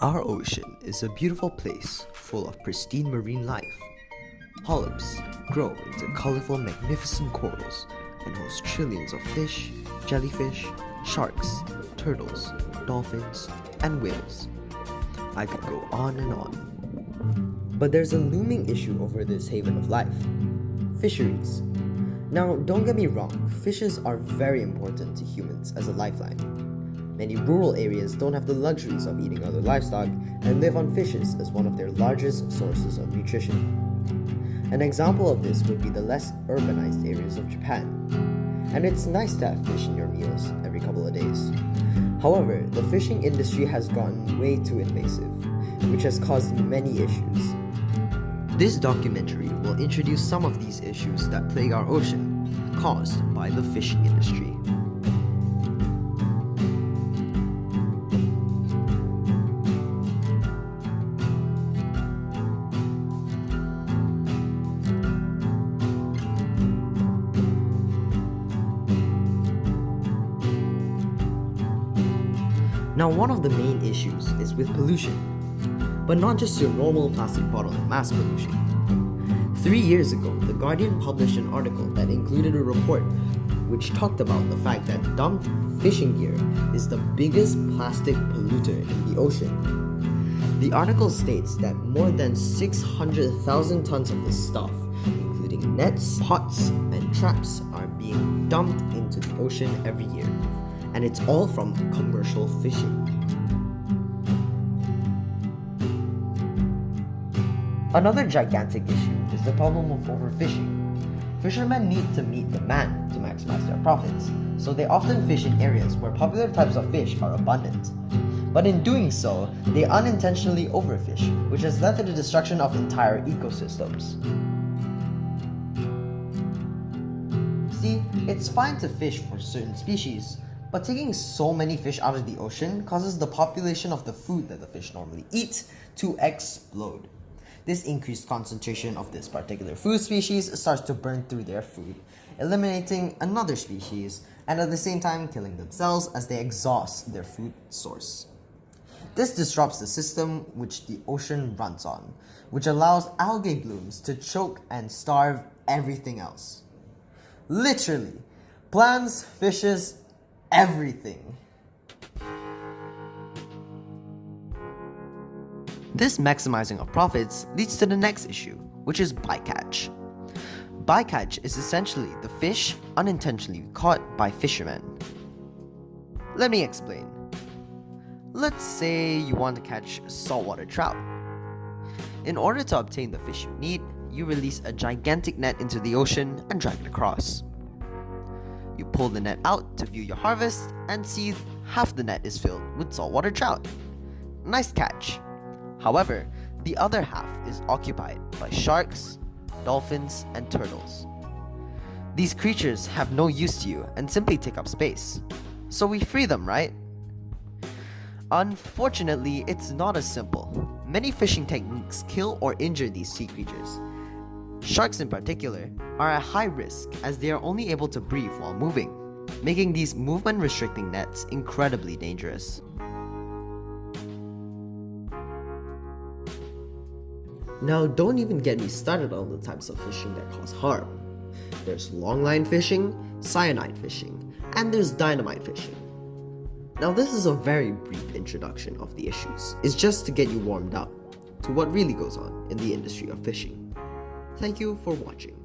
Our ocean is a beautiful place full of pristine marine life. Polyps grow into colorful, magnificent corals and host trillions of fish, jellyfish, sharks, turtles, dolphins, and whales. I could go on and on. But there's a looming issue over this haven of life: fisheries. Now, don't get me wrong, fishes are very important to humans as a lifeline. Many rural areas don't have the luxuries of eating other livestock and live on fishes as one of their largest sources of nutrition. An example of this would be the less urbanized areas of Japan. And it's nice to have fish in your meals every couple of days. However, the fishing industry has gotten way too invasive, which has caused many issues. This documentary will introduce some of these issues that plague our ocean, caused by the fishing industry. Now, one of the main issues is with pollution, but not just your normal plastic bottle and mass pollution. 3 years ago, The Guardian published an article that included a report which talked about the fact that dumped fishing gear is the biggest plastic polluter in the ocean. The article states that more than 600,000 tons of this stuff, including nets, pots, and traps, are being dumped into the ocean every year. And it's all from commercial fishing. Another gigantic issue is the problem of overfishing. Fishermen need to meet demand to maximize their profits, so they often fish in areas where popular types of fish are abundant. But in doing so, they unintentionally overfish, which has led to the destruction of entire ecosystems. See, it's fine to fish for certain species, but taking so many fish out of the ocean causes the population of the food that the fish normally eat to explode. This increased concentration of this particular food species starts to burn through their food, eliminating another species, and at the same time killing themselves as they exhaust their food source. This disrupts the system which the ocean runs on, which allows algae blooms to choke and starve everything else. Literally, plants, fishes, everything. This maximizing of profits leads to the next issue, which is bycatch. Bycatch is essentially the fish unintentionally caught by fishermen. Let me explain. Let's say you want to catch saltwater trout. In order to obtain the fish you need, you release a gigantic net into the ocean and drag it across. You pull the net out to view your harvest and see half the net is filled with saltwater trout. Nice catch. However, the other half is occupied by sharks, dolphins, and turtles. These creatures have no use to you and simply take up space. So we free them, right? Unfortunately, it's not as simple. Many fishing techniques kill or injure these sea creatures. Sharks in particular are at high risk as they are only able to breathe while moving, making these movement-restricting nets incredibly dangerous. Now, don't even get me started on the types of fishing that cause harm. There's longline fishing, cyanide fishing, and there's dynamite fishing. Now, this is a very brief introduction of the issues. It's just to get you warmed up to what really goes on in the industry of fishing. Thank you for watching.